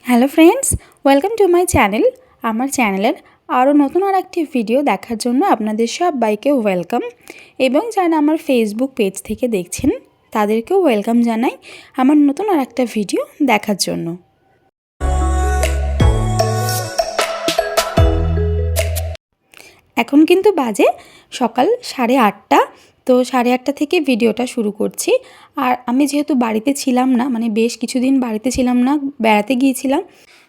Hello friends, welcome to my channel. আমার চ্যানেলের আরও নতুন আর একটি ভিডিও দেখার জন্য আপনাদের সবাইকে ওয়েলকাম, এবং যারা আমার ফেসবুক পেজ থেকে দেখছেন তাদেরকেও ওয়েলকাম জানাই আমার নতুন আর একটা ভিডিও দেখার জন্য। এখন কিন্তু বাজে সকাল 8:30। তো 8:30 থেকে ভিডিওটা শুরু করছি। আর আমি যেহেতু বাড়িতে ছিলাম না, মানে বেশ কিছুদিন বাড়িতে ছিলাম না, বেড়াতে গিয়েছিলাম,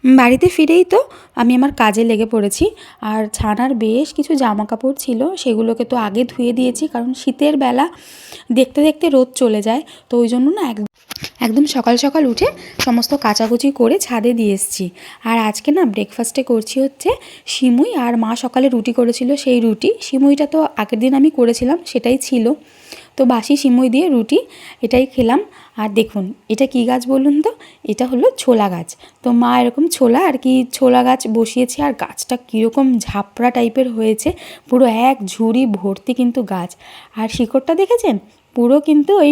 বাড়িতে ফিরেই তো আমি আমার কাজে লেগে পড়েছি। আর ছানার বেশ কিছু জামা কাপড় ছিল, সেগুলোকে তো আগে ধুয়ে দিয়েছি, কারণ শীতের বেলা দেখতে দেখতে রোদ চলে যায়। তো ওই জন্য না একদম সকাল সকাল উঠে সমস্ত কাচাকুচি করে ছাদে দিয়ে এসেছি। আর আজকে না ব্রেকফাস্টে করছি হচ্ছে সিমুই, আর মা সকালে রুটি করেছিল, সেই রুটি সিমুইটা তো আগের দিন আমি করেছিলাম, সেটাই ছিল। তো বাসি সিমুই দিয়ে রুটি এটাই খেলাম। আর দেখুন এটা কী গাছ বলুন তো, এটা হলো ছোলা গাছ। তো মা এরকম ছোলা গাছ বসিয়েছে, আর গাছটা কীরকম ঝাপড়া টাইপের হয়েছে, পুরো এক ঝুড়ি ভর্তি কিন্তু গাছ। আর শিকড়টা দেখেছেন, পুরো কিন্তু ওই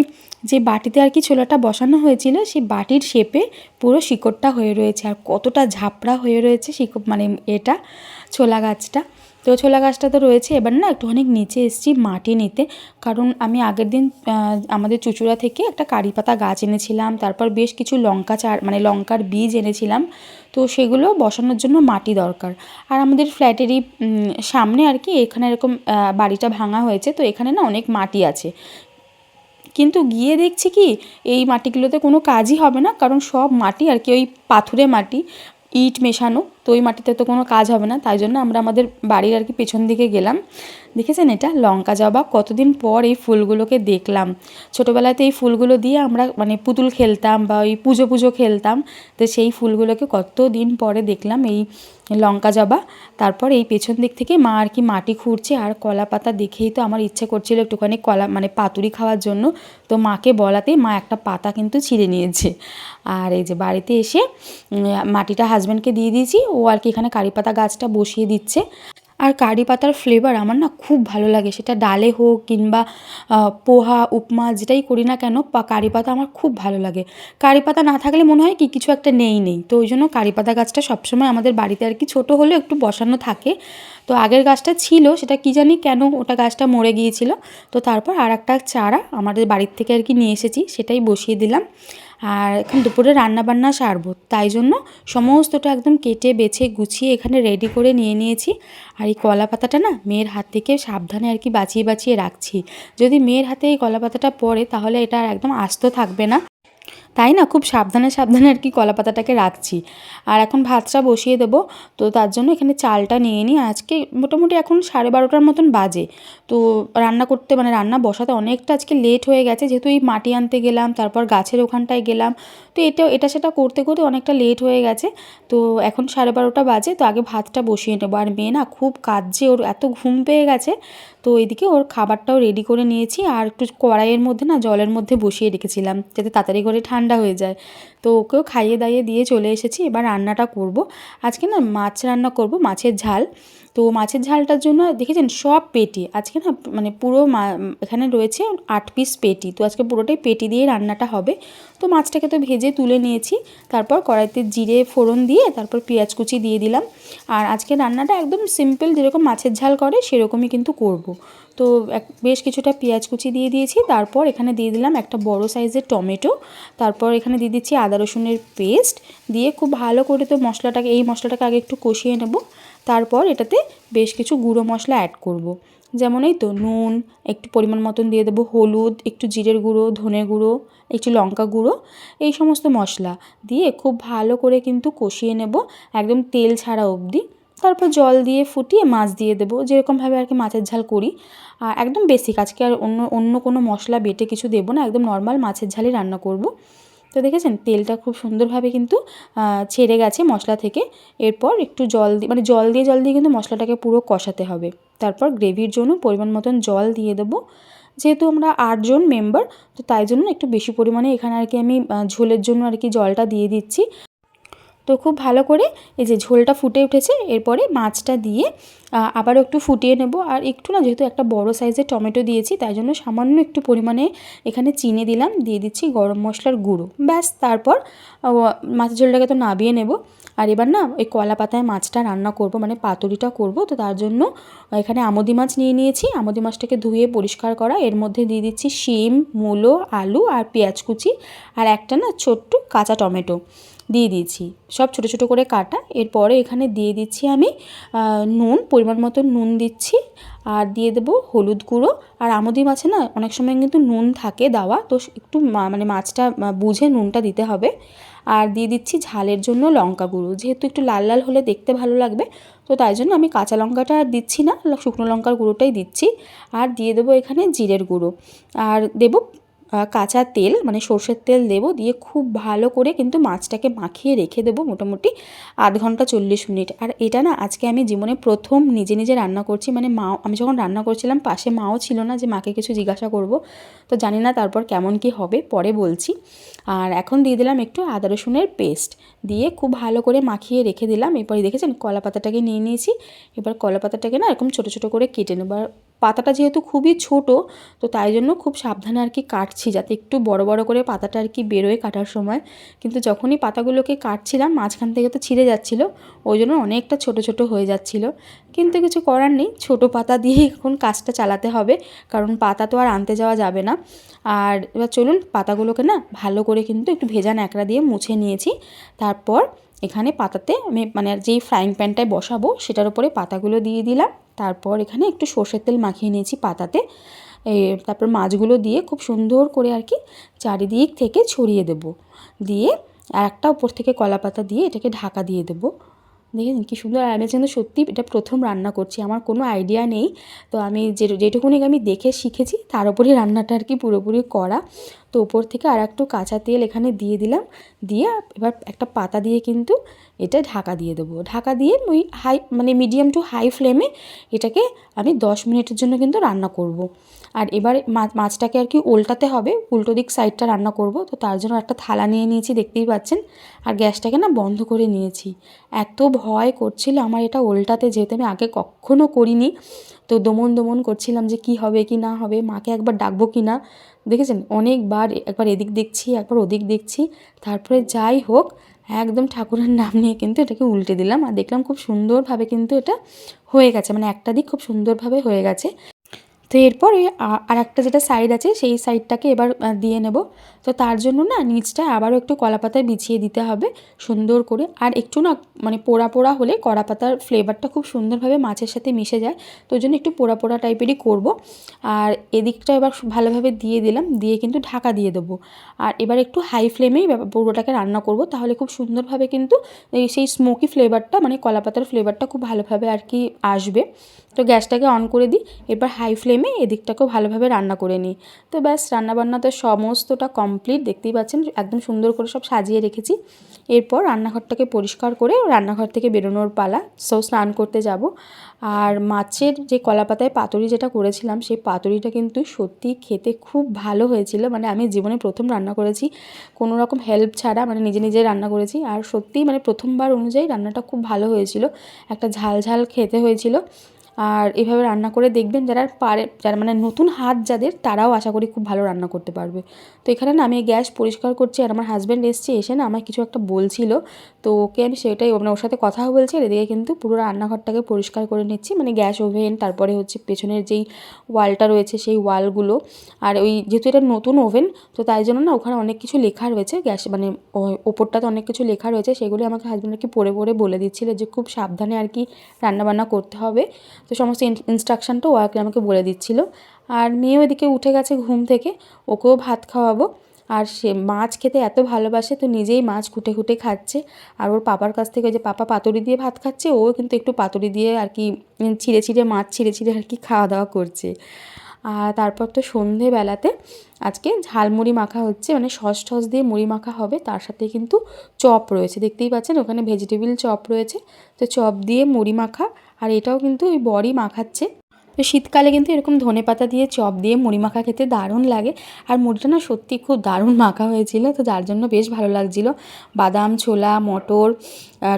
যে বাটিতে আর কি ছোলাটা বসানো হয়েছিল সেই বাটির শেপে পুরো শিকড়টা হয়ে রয়েছে। আর কতটা ঝাপড়া হয়ে রয়েছে শিকড়, মানে এটা ছোলা গাছটা। তো ছোলা গাছটা তো রয়েছে। এবার না একটুখানি নিচে এসেছি মাটি নিতে, কারণ আমি আগের দিন আমাদের চুচুড়া থেকে একটা কারি পাতা গাছ এনেছিলাম, তারপর বেশ কিছু লঙ্কার বীজ এনেছিলাম। তো সেগুলো বসানোর জন্য মাটি দরকার। আর আমাদের ফ্ল্যাটেরই সামনে আর কি এখানে এরকম বাড়িটা ভাঙা হয়েছে, তো এখানে না অনেক মাটি আছে। কিন্তু গিয়ে দেখছি কি এই মাটিগুলোতে কোনো কাজই হবে না, কারণ সব মাটি আর কি ওই পাথুরে মাটি, ইট মেশানো, তো ওই মাটিতে তো কোনো কাজ হবে না। তাই জন্য আমরা আমাদের বাড়ির আর কি পেছন দিকে গেলাম। দেখেছেন এটা লঙ্কা জবা, কতদিন পর এই ফুলগুলোকে দেখলাম। ছোটোবেলাতে এই ফুলগুলো দিয়ে আমরা মানে পুতুল খেলতাম বা ওই পুজো খেলতাম, তো সেই ফুলগুলোকে কতদিন পরে দেখলাম এই লঙ্কা জবা। তারপর এই পেছন দিক থেকে মা আর কি মাটি খুঁড়ছে, আর কলা পাতা দেখেই তো আমার ইচ্ছে করছিল একটুখানি মানে পাতুরি খাওয়ার জন্য। তো মাকে বলাতেই মা একটা পাতা কিন্তু ছিঁড়ে নিয়েছে। আর এই যে বাড়িতে এসে মাটিটা হাজব্যান্ডকে দিয়ে দিয়েছি, ও আর কি এখানে কারি পাতা গাছটা বসিয়ে দিচ্ছে। আর কারি পাতার ফ্লেভার আমার না খুব ভালো লাগে, সেটা ডালে হোক কিংবা পোহা উপমা যেটাই করি না কেন, কারি পাতা আমার খুব ভালো লাগে। কারি পাতা না থাকলে মনে হয় কি কিছু একটা নেই। তো ওই জন্য কারি পাতা গাছটা সবসময় আমাদের বাড়িতে আর কি ছোটো হলেও একটু বসানো থাকে। তো আগের গাছটা ছিল, সেটা কী জানি কেন ওটা গাছটা মরে গিয়েছিল। তো তারপর আর একটা চারা আমাদের বাড়ির থেকে আর কি নিয়ে এসেছি, সেটাই বসিয়ে দিলাম। আর এখন দুপুরে রান্নাবান্না সারবো, তাই জন্য সমস্তটা একদম কেটে বেছে গুছিয়ে এখানে রেডি করে নিয়ে নিয়েছি। আর এই কলা পাতাটা না মেয়ের হাত থেকে সাবধানে আর কি বাঁচিয়ে রাখছি। যদি মেয়ের হাতে এই কলা পাতাটা পড়ে তাহলে এটা আর একদম আস্ত থাকবে না, তাই না খুব সাবধানে আর কি কলা পাতাটাকে রাখছি। আর এখন ভাতটা বসিয়ে দেবো। তো তার জন্য এখানে চালটা নিয়ে নিই। আজকে মোটামুটি এখন 12:30 মতন বাজে। তো রান্না বসাতে অনেকটা আজকে লেট হয়ে গেছে, যেহেতু এই মাটি আনতে গেলাম, তারপর গাছের ওখানটায় গেলাম, তো এটা সেটা করতে করতে অনেকটা লেট হয়ে গেছে। তো এখন 12:30 বাজে, তো আগে ভাতটা বসিয়ে নেবো। আর মেয়ে না খুব কাঁদছে, ওর এত ঘুম পেয়ে গেছে। তো এদিকে ওর খাবারটাও রেডি করে নিয়েছি, আর একটু কড়াইয়ের মধ্যে না জলের মধ্যে বসিয়ে রেখেছিলাম যাতে তাড়াতাড়ি করে ঠান্ডা হয়ে যায়। তো ওকেও খাইয়ে দাইয়ে দিয়ে চলে এসেছি। এবার রান্নাটা করব। আজকে না মাছ রান্না করব, মাছের ঝাল। তো মাছের ঝালটার জন্য দেখেছেন সব পেটি আজকে না, মানে পুরো এখানে রয়েছে 8 পিস পেটি। তো আজকে পুরোটাই পেটি দিয়ে রান্নাটা হবে। তো মাছটাকে তো ভেজে তুলে নিয়েছি, তারপর কড়াইতে জিরে ফোড়ন দিয়ে তারপর পেঁয়াজ কুচি দিয়ে দিলাম। আর আজকে রান্নাটা একদম সিম্পল, যেরকম মাছের ঝাল করে সেরকমই কিন্তু করব। তো বেশ কিছুটা পেঁয়াজ কুচি দিয়ে দিয়েছি, তারপর এখানে দিয়ে দিলাম একটা বড় সাইজের টমেটো, তারপর এখানে দিয়ে দিচ্ছি আদা রসুনের পেস্ট দিয়ে খুব ভালো করে তো এই মশলাটাকে আগে একটু কষিয়ে নেব। তারপর এটাতে বেশ কিছু গুঁড়ো মশলা অ্যাড করব। যেমন এই তো নুন একটু পরিমাণ মতন দিয়ে দেবো, হলুদ, একটু জিরের গুঁড়ো, ধনে গুঁড়ো, একটু লঙ্কা গুঁড়ো, এই সমস্ত মশলা দিয়ে খুব ভালো করে কিন্তু কষিয়ে নেব একদম তেল ছাড়া অবধি। তারপর জল দিয়ে ফুটিয়ে মাছ দিয়ে দেবো, যেরকমভাবে আর কি মাছের ঝাল করি। একদম বেসিক, আজকে আর অন্য কোনো মশলা বেটে কিছু দেবো না, একদম নর্মাল মাছের ঝালই রান্না করব। তো দেখেছেন তেলটা খুব সুন্দরভাবে কিন্তু ছেড়ে গেছে মশলা থেকে। এরপর একটু জল দিয়ে কিন্তু মশলাটাকে পুরো কষাতে হবে। তারপর গ্রেভির জন্য পরিমাণ মতন জল দিয়ে দেবো। যেহেতু আমরা 8 জন মেম্বার, তো তাই জন্য একটু বেশি পরিমাণে এখানে আর কি আমি ঝোলের জন্য আর কি জলটা দিয়ে দিচ্ছি। তো খুব ভালো করে এই যে ঝোলটা ফুটে উঠেছে, এরপরে মাছটা দিয়ে আবারও একটু ফুটিয়ে নেব। আর একটু না, যেহেতু একটা বড় সাইজের টমেটো দিয়েছি, তাই জন্য সামান্য একটু পরিমাণে এখানে চিনি দিলাম, দিয়ে দিচ্ছি গরম মশলার গুঁড়ো। ব্যাস, তারপর মাছের ঝোলটাকে তো নাবিয়ে নেব। আর এবার না ওই কলা পাতায় মাছটা রান্না করব, মানে পাতুরিটা করব। তো তার জন্য এখানে আমোদি মাছ নিয়ে নিয়েছি। আমোদি মাছটাকে ধুয়ে পরিষ্কার করা, এর মধ্যে দিয়ে দিচ্ছি শিম, মূলো, আলু আর পেঁয়াজ কুচি, আর একটা না ছোট্ট কাঁচা টমেটো দিয়ে দিয়েছি, সব ছোটো ছোটো করে কাটা। এরপরে এখানে দিয়ে দিচ্ছি আমি নুন, পরিমাণ মতো নুন দিচ্ছি, আর দিয়ে দেবো হলুদ গুঁড়ো। আর আমোদি মাছে না অনেক সময় কিন্তু নুন থাকে দেওয়া, তো একটু মানে মাছটা বুঝে নুনটা দিতে হবে। আর দিয়ে দিচ্ছি ঝালের জন্য লঙ্কা গুঁড়ো, যেহেতু একটু লাল লাল হলে দেখতে ভালো লাগবে, তো তাই জন্য আমি কাঁচা লঙ্কাটা আর দিচ্ছি না, শুকনো লঙ্কার গুঁড়োটাই দিচ্ছি। আর দিয়ে দেবো এখানে জিরের গুঁড়ো, আর দেবো কাঁচা তেল, মানে সর্ষের তেল দেবো। দিয়ে খুব ভালো করে কিন্তু মাছটাকে মাখিয়ে রেখে দেবো মোটামুটি আধ ঘন্টা 40 মিনিট। আর এটা না আজকে আমি জীবনে প্রথম নিজে নিজে রান্না করছি, মানে আমি যখন রান্না করছিলাম পাশে মাও ছিল না যে মাকে কিছু জিজ্ঞাসা করব, তো জানি না তারপর কেমন কি হবে, পরে বলছি। আর এখন দিয়ে দিলাম একটু আদা রসুনের পেস্ট, দিয়ে খুব ভালো করে মাখিয়ে রেখে দিলাম। এরপরে দেখেছেন কলা পাতাটাকে নিয়ে নিয়েছি। এবার কলা পাতাটাকে না এরকম ছোটো ছোটো করে কেটে নেব। আর পাতাটা যেহেতু খুবই ছোট, তো তাই জন্য খুব সাবধানে আর কি কাটছি, যাতে একটু বড় বড় করে পাতাটা আর কি বেরোয় কাটার সময়। কিন্তু যখনই পাতাগুলোকে কাটছিলাম মাঝখান থেকে তো ছিঁড়ে যাচ্ছিলো, ওই জন্য অনেকটা ছোট ছোট হয়ে যাচ্ছিলো। কিন্তু কিছু করার নেই, ছোট পাতা দিয়েই এখন কাজটা চালাতে হবে, কারণ পাতা তো আর আনতে যাওয়া যাবে না। আর এবার চলুন পাতাগুলোকে না ভালো করে কিন্তু একটু ভেজা ন্যাকড়া দিয়ে মুছে নিয়েছি। তারপর এখানে পাতাতে আমি মানে যেই ফ্রাইং প্যানটায় বসাবো সেটার উপরে পাতাগুলো দিয়ে দিলাম। তারপর এখানে একটু সর্ষের তেল মাখিয়ে নিয়েছি পাতাতে। তারপর মাছগুলো দিয়ে খুব সুন্দর করে আর কি চারিদিক থেকে ছড়িয়ে দেব, দিয়ে আর একটা উপর থেকে কলা পাতা দিয়ে এটাকে ঢাকা দিয়ে দেবো। দেখেছেন কী সুন্দর। আর আমি কিন্তু সত্যি এটা প্রথম রান্না করছি, আমার কোনো আইডিয়া নেই। তো আমি যেটুকুনি আমি দেখে শিখেছি তার উপরেই রান্নাটা আর কি পুরোপুরি করা। তো উপর থেকে আর একটু কাঁচা তেল এখানে দিয়ে দিলাম, দিয়ে এবার একটা পাতা দিয়ে কিন্তু এটা ঢাকা দিয়ে দেবো। ঢাকা দিয়ে ওই মানে মিডিয়াম টু হাই ফ্লেমে এটাকে আমি 10 মিনিটের জন্য কিন্তু রান্না করব। আর এবারে মাছটাকে আর কি উল্টাতে হবে, উল্টো দিক সাইডটা রান্না করব। তো তার জন্য একটা থালা নিয়ে নিয়েছি, দেখতেই পাচ্ছেন। আর গ্যাসটাকে না বন্ধ করে নিয়েছি। এত ভয় করছিল আমার এটা উল্টাতে, যেহেতু আমি আগে কখনো করিনি। তো দমন দমন করছিলাম যে কি হবে কি না হবে, মাকে একবার ডাকবো কি না। দেখেছেন অনেকবার, একবার এদিক দেখছি একবার ওদিক দেখছি, তারপরে যাই হোক একদম ঠাকুরের নাম নিয়ে কিন্তু এটাকে উল্টে দিলাম। আর দেখলাম খুব সুন্দরভাবে কিন্তু এটা হয়ে গেছে, মানে একটা দিক খুব সুন্দরভাবে হয়ে গেছে। তো এরপর এই আর একটা যেটা সাইড আছে সেই সাইডটাকে এবার দিয়ে নেব। তো তার জন্য না নিচটা আবারও একটু কলা পাতায় বিছিয়ে দিতে হবে সুন্দর করে। আর একটু না মানে পোড়া পোড়া হলে কলা পাতার ফ্লেভারটা খুব সুন্দরভাবে মাছের সাথে মিশে যায়, তো ওই জন্য একটু পোড়া পোড়া টাইপেরই করব। আর এদিকটা এবার ভালোভাবে দিয়ে দিলাম, দিয়ে কিন্তু ঢাকা দিয়ে দেবো। আর এবার একটু হাই ফ্লেমেই পুরোটাকে রান্না করব, তাহলে খুব সুন্দরভাবে কিন্তু সেই স্মোকি ফ্লেভারটা মানে কলা পাতার ফ্লেভারটা খুব ভালোভাবে আর কি আসবে। তো গ্যাসটাকে অন করে দিই, এরপর হাই ফ্লেমে এদিকটাকেও ভালোভাবে রান্না করে নিই। তো ব্যাস রান্নাবান্না তো সমস্তটা কমপ্লিট, দেখতেই পাচ্ছেন একদম সুন্দর করে সব সাজিয়ে রেখেছি। এরপর রান্নাঘরটাকে পরিষ্কার করে রান্নাঘর থেকে বেরোনোর পালা, স্নান করতে যাব। আর মাছের যে কলা পাতায় পাতুরি যেটা করেছিলাম সেই পাতুরিটা কিন্তু সত্যি খেতে খুব ভালো হয়েছিল, মানে আমি জীবনে প্রথম রান্না করেছি কোনো রকম হেল্প ছাড়া, মানে নিজে নিজে রান্না করেছি। আর সত্যিই মানে প্রথমবার অনুযায়ী রান্নাটা খুব ভালো হয়েছিল, একটা ঝাল ঝাল খেতে হয়েছিল। আর এভাবে রান্না করে দেখবেন, যারা মানে নতুন হাত যাদের, তারাও আশা করি খুব ভালো রান্না করতে পারবে। তো এখানে না আমি গ্যাস পরিষ্কার করছি, আর আমার হাজব্যান্ড এসছে, এসে না আমায় কিছু একটা বলছিল। তো ওকে আমি সেটাই মানে ওর সাথে কথাও বলছি, আর এদিকে কিন্তু পুরো রান্নাঘরটাকে পরিষ্কার করে নিচ্ছি, মানে গ্যাস ওভেন, তারপরে হচ্ছে পেছনের যেই ওয়ালটা রয়েছে সেই ওয়ালগুলো। আর ওই যেহেতু এটা নতুন ওভেন, তো তাই জন্য না ওখানে অনেক কিছু লেখা রয়েছে, গ্যাস মানে ওপরটাতে অনেক কিছু লেখা রয়েছে, সেগুলি আমাকে হাজব্যান্ড আর কি পড়ে পড়ে বলে দিচ্ছিল যে খুব সাবধানে আর কি রান্নাবান্না করতে হবে। তো সমস্ত ইনস্ট্রাকশানটাও আমাকে বলে দিচ্ছিল। আর মেয়েও এদিকে উঠে গেছে ঘুম থেকে, ওকেও ভাত খাওয়াবো। আর সে মাছ খেতে এত ভালোবাসে, তো নিজেই মাছ খুঁটে খুঁটে খাচ্ছে। আর ওর পাপার কাছ থেকে যে পাপা পাতুরি দিয়ে ভাত খাচ্ছে, ও কিন্তু একটু পাতুরি দিয়ে আর কি ছিঁড়ে ছিঁড়ে মাছ ছিঁড়ে ছিঁড়ে আর কি খাওয়া দাওয়া করছে। আর তারপর তো সন্ধেবেলাতে আজকে ঝালমুড়ি মাখা হচ্ছে, মানে সস টস দিয়ে মুড়ি মাখা হবে, তার সাথে কিন্তু চপ রয়েছে, দেখতেই পাচ্ছেন ওখানে ভেজিটেবিল চপ রয়েছে। তো চপ দিয়ে মুড়ি মাখা, আর এটাও কিন্তু ওই বরই মাখাচ্ছে। তো শীতকালে কিন্তু এরকম ধনেপাতা দিয়ে চপ দিয়ে মুড়ি মাখা খেতে দারুণ লাগে। আর মুড়িটা না সত্যি খুব দারুণ মাখা হয়েছিল, তো যার জন্য বেশ ভালো লাগছিল। বাদাম, ছোলা, মটর,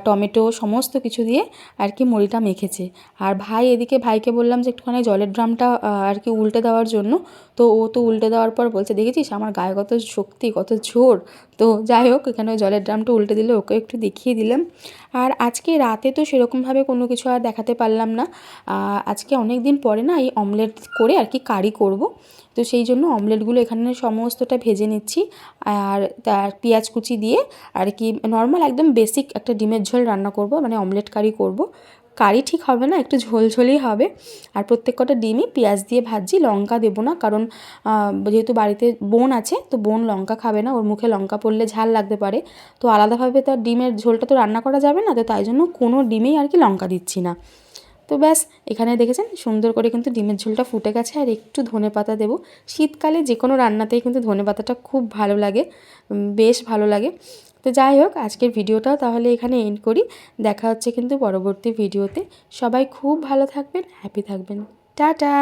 টমেটো সমস্ত কিছু দিয়ে আর কি মুড়িটা মেখেছে। আর ভাই এদিকে ভাইকে বললাম যে একটুখানি জলের ড্রামটা আর কি উল্টে দেওয়ার জন্য। তো ও তো উল্টে দেওয়ার পর বলছে, দেখেছিস আমার গায়ে কত শক্তি, কত জোর। তো যাই হোক, এখানে জলের ড্রামটা উল্টে দিলে ওকে একটু দেখিয়ে দিলাম। আর আজকে রাতে তো সেরকমভাবে কোনো কিছু আর দেখাতে পারলাম না। আজকে অনেক দিন পরে না এই অমলেট করে আর কি কারি করব। তো সেই জন্য অমলেটগুলো এখানে সমস্তটা ভেজে নিচ্ছি। আর তার পেঁয়াজ কুচি দিয়ে আর কি নর্মাল একদম বেসিক একটা ডিমের ঝোল রান্না করব, মানে অমলেট কারি করব। কারি ঠিক হবে না, একটু ঝোলঝোলই হবে। আর প্রত্যেক কটা ডিমই পেঁয়াজ দিয়ে ভাজছি, লঙ্কা দেবো না, কারণ যেহেতু বাড়িতে বোন আছে, তো বোন লঙ্কা খাবে না, ওর মুখে লঙ্কা পড়লে ঝাল লাগতে পারে। তো আলাদাভাবে তো ডিমের ঝোলটা তো রান্না করা যাবে না, তো তাই জন্য কোনো ডিমেই আর কি লঙ্কা দিচ্ছি না। তো ব্যাস, এখানে দেখেছেন সুন্দর করে কিন্তু ডিমের ঝোলটা ফুটে গেছে। আর একটু ধনেপাতা দেবো। শীতকালে যে কোনো রান্নাতেই কিন্তু ধনেপাতাটা খুব ভালো লাগে, বেশ ভালো লাগে। তো যাই হোক, আজকের ভিডিওটাও তাহলে এখানে এন্ড করি। দেখা হচ্ছে কিন্তু পরবর্তী ভিডিওতে। সবাই খুব ভালো থাকবেন, হ্যাপি থাকবেন। টাটা।